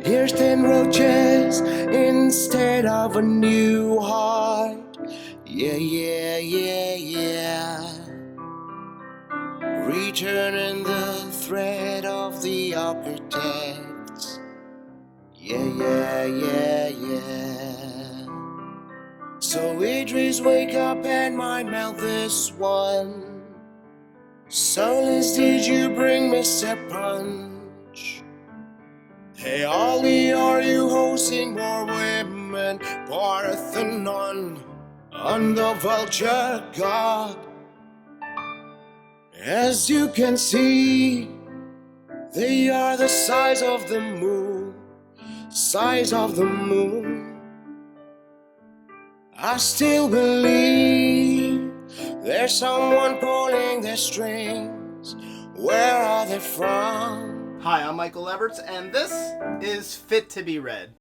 Here's 10 roaches instead of a new heart. Yeah, yeah, yeah, yeah. Returning the thread of the architects. Yeah, yeah, yeah, yeah. So Idris, wake up and my mouth is one. Soulless, did you bring Mr. Punch? Hey Ollie, are you hosting more women? Parthenon on the vulture god. As you can see, they are the size of the moon. Size of the moon. I still believe there's someone pulling the strings. Where are they from? Hi, I'm Michael Everts, and this is Fit to be Read.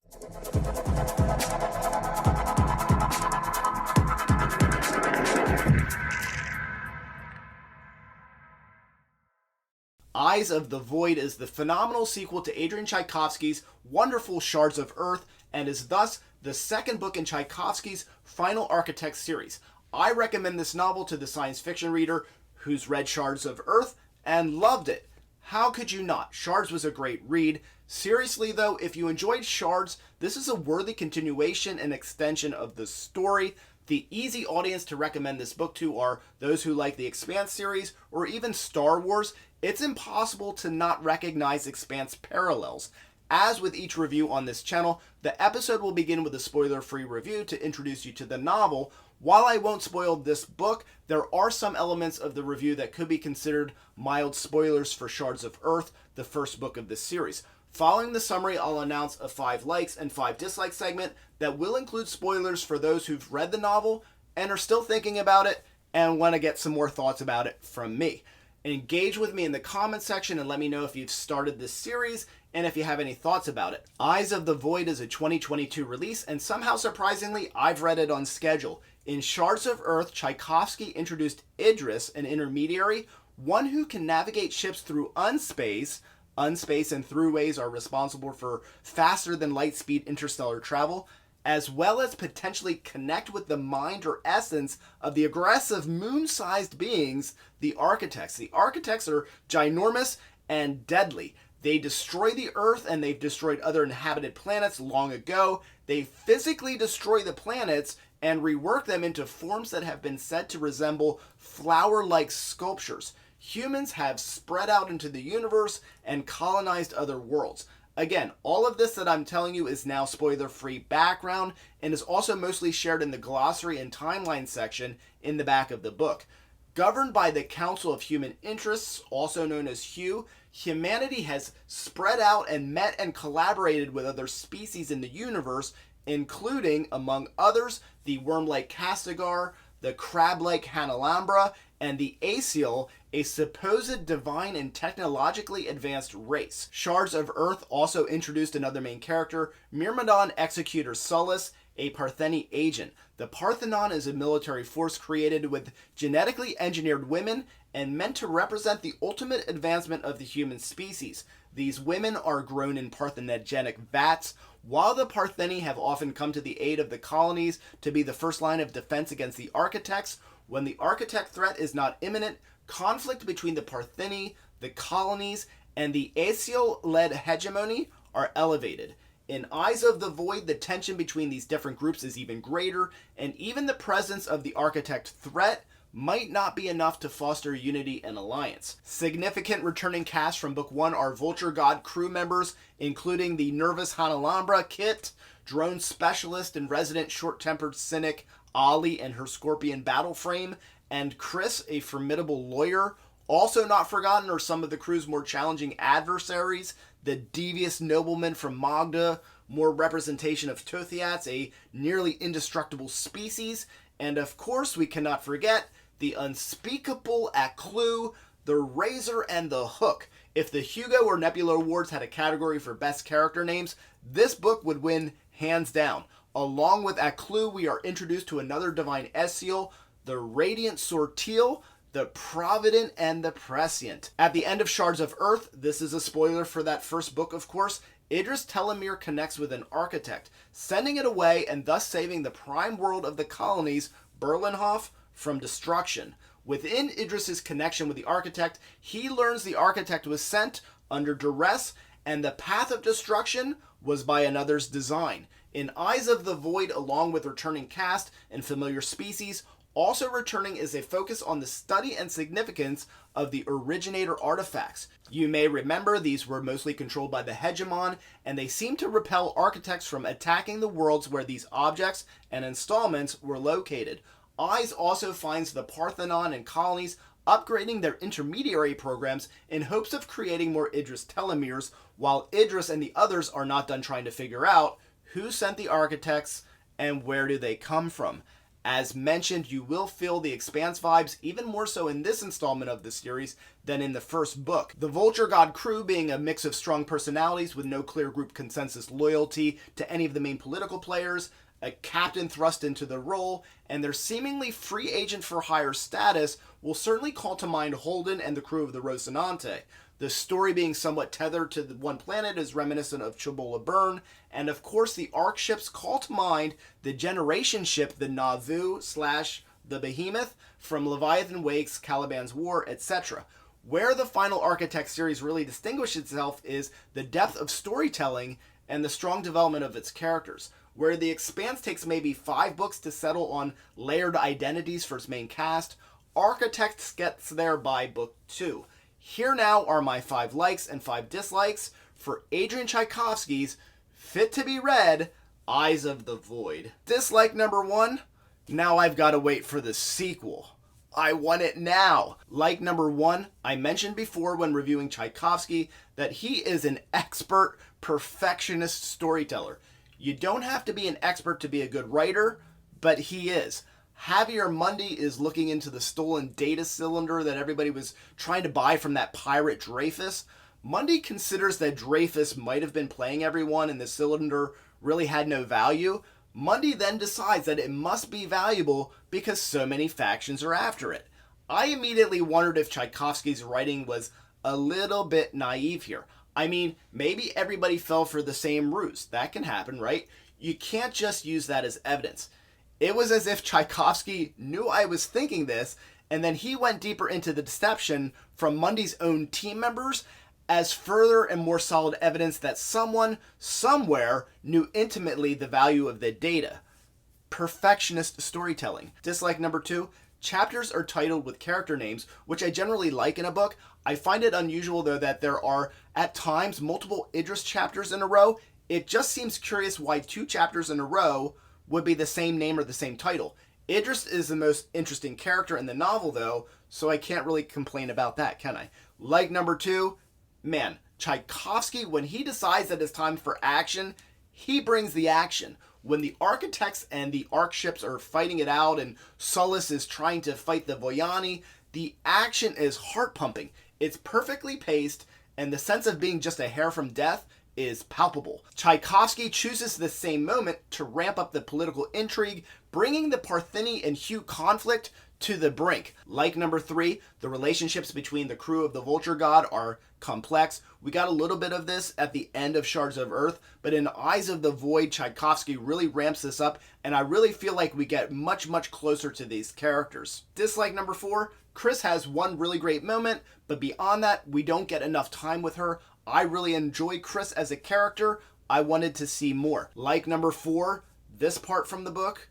Eyes of the Void is the phenomenal sequel to Adrian Tchaikovsky's wonderful Shards of Earth, and is thus the second book in Tchaikovsky's Final Architect series. I recommend this novel to the science fiction reader who's read Shards of Earth and loved it. How could you not? Shards was a great read. Seriously though, if you enjoyed Shards, this is a worthy continuation and extension of the story. The easy audience to recommend this book to are those who like the Expanse series or even Star Wars. It's impossible to not recognize Expanse parallels. As with each review on this channel, the episode will begin with a spoiler-free review to introduce you to the novel. While I won't spoil this book, there are some elements of the review that could be considered mild spoilers for Shards of Earth, the first book of this series. Following the summary, I'll announce a 5 likes and 5 dislikes segment that will include spoilers for those who've read the novel and are still thinking about it and want to get some more thoughts about it from me. Engage with me in the comment section and let me know if you've started this series and if you have any thoughts about it. Eyes of the Void is a 2022 release, and somehow surprisingly, I've read it on schedule. In Shards of Earth, Tchaikovsky introduced Idris, an intermediary, one who can navigate ships through unspace. Unspace and throughways are responsible for faster than light speed interstellar travel, as well as potentially connect with the mind or essence of the aggressive moon-sized beings, the Architects. The Architects are ginormous and deadly. They destroy the Earth, and they've destroyed other inhabited planets long ago. They physically destroy the planets and rework them into forms that have been said to resemble flower-like sculptures. Humans have spread out into the universe and colonized other worlds. Again, all of this that I'm telling you is now spoiler-free background and is also mostly shared in the glossary and timeline section in the back of the book. Governed by the Council of Human Interests, also known as HUE, humanity has spread out and met and collaborated with other species in the universe, including, among others, the worm-like Castigar, the crab-like Hanalambra, and the Aesiel, a supposed divine and technologically advanced race. Shards of Earth also introduced another main character, Myrmidon Executor Sullus, a Partheni agent. The Parthenon is a military force created with genetically engineered women and meant to represent the ultimate advancement of the human species. These women are grown in parthenogenic vats, while the Partheni have often come to the aid of the colonies to be the first line of defense against the Architects. When the Architect threat is not imminent, conflict between the Partheni, the colonies, and the Aesiel-led hegemony are elevated. In Eyes of the Void, the tension between these different groups is even greater, and even the presence of the Architect threat might not be enough to foster unity and alliance. Significant returning cast from Book 1 are Vulture God crew members, including the nervous Hanalambra, Kit, drone specialist and resident short-tempered cynic Ollie and her scorpion battle frame, and Chris, a formidable lawyer. Also not forgotten are some of the crew's more challenging adversaries, the devious nobleman from Magda, more representation of Tothiats, a nearly indestructible species, and of course we cannot forget the unspeakable Aklu, the Razor, and the Hook. If the Hugo or Nebula Awards had a category for best character names, this book would win hands down. Along with Aklu, we are introduced to another divine Aesiel, the Radiant Sortil, the Provident, and the Prescient. At the end of Shards of Earth, this is a spoiler for that first book, of course, Idris' telomere connects with an architect, sending it away and thus saving the prime world of the colonies, Berlinhof, from destruction. Within Idris's connection with the architect, he learns the architect was sent under duress and the path of destruction was by another's design. In Eyes of the Void, along with returning cast and familiar species, also returning is a focus on the study and significance of the originator artifacts. You may remember these were mostly controlled by the hegemon, and they seem to repel architects from attacking the worlds where these objects and installments were located. Eyes also finds the Parthenon and colonies upgrading their intermediary programs in hopes of creating more Idris telomeres, while Idris and the others are not done trying to figure out who sent the architects and where do they come from. As mentioned, you will feel the Expanse vibes even more so in this installment of the series than in the first book. The Vulture God crew being a mix of strong personalities with no clear group consensus loyalty to any of the main political players, a captain thrust into the role, and their seemingly free agent for hire status will certainly call to mind Holden and the crew of the Rocinante. The story being somewhat tethered to the one planet is reminiscent of Chabola Burn, and of course the Ark ships call to mind the Generation ship, the Nauvoo / the Behemoth, from Leviathan Wakes, Caliban's War, etc. Where the final Architect series really distinguishes itself is the depth of storytelling and the strong development of its characters. Where The Expanse takes maybe 5 books to settle on layered identities for its main cast, Architect gets there by book 2. Here now are my 5 likes and 5 dislikes for Adrian Tchaikovsky's fit to be read Eyes of the Void. Dislike number 1, now I've got to wait for the sequel. I want it now. Like number 1, I mentioned before when reviewing Tchaikovsky that he is an expert, perfectionist storyteller. You don't have to be an expert to be a good writer, but he is. Javier Mundy is looking into the stolen data cylinder that everybody was trying to buy from that pirate Dreyfus. Mundy considers that Dreyfus might have been playing everyone and the cylinder really had no value. Mundy then decides that it must be valuable because so many factions are after it. I immediately wondered if Tchaikovsky's writing was a little bit naive here. I mean, maybe everybody fell for the same ruse. That can happen, right? You can't just use that as evidence. It was as if Tchaikovsky knew I was thinking this, and then he went deeper into the deception from Mundy's own team members as further and more solid evidence that someone, somewhere, knew intimately the value of the data. Perfectionist storytelling. Dislike number 2, chapters are titled with character names, which I generally like in a book. I find it unusual, though, that there are, at times, multiple Idris chapters in a row. It just seems curious why 2 chapters in a row would be the same name or the same title. Idris is the most interesting character in the novel, though, so I can't really complain about that, can I? Like number 2, man, Tchaikovsky, when he decides that it's time for action, he brings the action. When the architects and the Ark ships are fighting it out and Sullus is trying to fight the Voyani, the action is heart-pumping. It's perfectly paced, and the sense of being just a hair from death is palpable. Tchaikovsky chooses the same moment to ramp up the political intrigue, bringing the Partheni and Hugh conflict to the brink. Like number 3, the relationships between the crew of the Vulture God are complex. We got a little bit of this at the end of Shards of Earth, but in Eyes of the Void, Tchaikovsky really ramps this up, and I really feel like we get much, much closer to these characters. Dislike number 4, Chris has one really great moment, but beyond that, we don't get enough time with her. I really enjoy Chris as a character. I wanted to see more. Like number 4, this part from the book,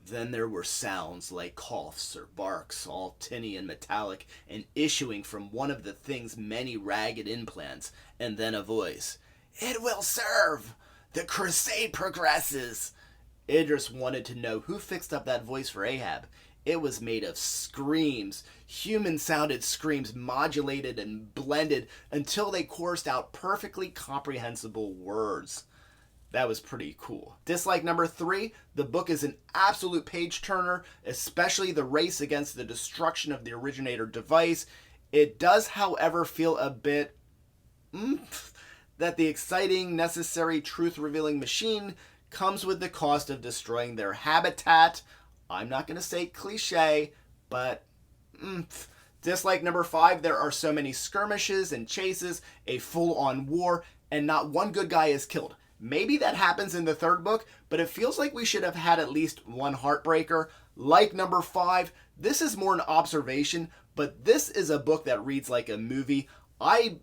then there were sounds like coughs or barks, all tinny and metallic, and issuing from one of the thing's many ragged implants, and then a voice. It will serve! The crusade progresses! Idris wanted to know who fixed up that voice for Ahab. It was made of screams, human-sounded screams modulated and blended until they chorused out perfectly comprehensible words. That was pretty cool. Dislike number 3, the book is an absolute page-turner, especially the race against the destruction of the originator device. It does, however, feel a bit that the exciting, necessary, truth-revealing machine comes with the cost of destroying their habitat. I'm not going to say cliche, but Dislike number 5, there are so many skirmishes and chases, a full-on war. and not one good guy is killed. Maybe that happens in the third book, but it feels like we should have had at least one heartbreaker. Like number 5, this is more an observation, but this is a book that reads like a movie.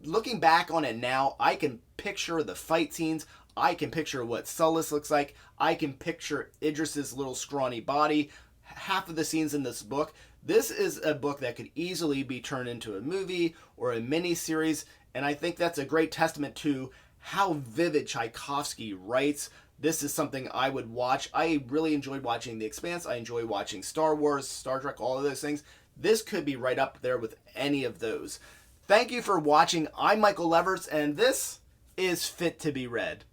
Looking back on it now, I can picture the fight scenes. I can picture what Sullus looks like. I can picture Idris's little scrawny body. Half of the scenes in this book. This is a book that could easily be turned into a movie or a mini series, and I think that's a great testament to how vivid Tchaikovsky writes. This is something I would watch. I really enjoyed watching The Expanse. I enjoy watching Star Wars, Star Trek, all of those things. This could be right up there with any of those. Thank you for watching. I'm Michael Leverts, and this is Fit to be Read.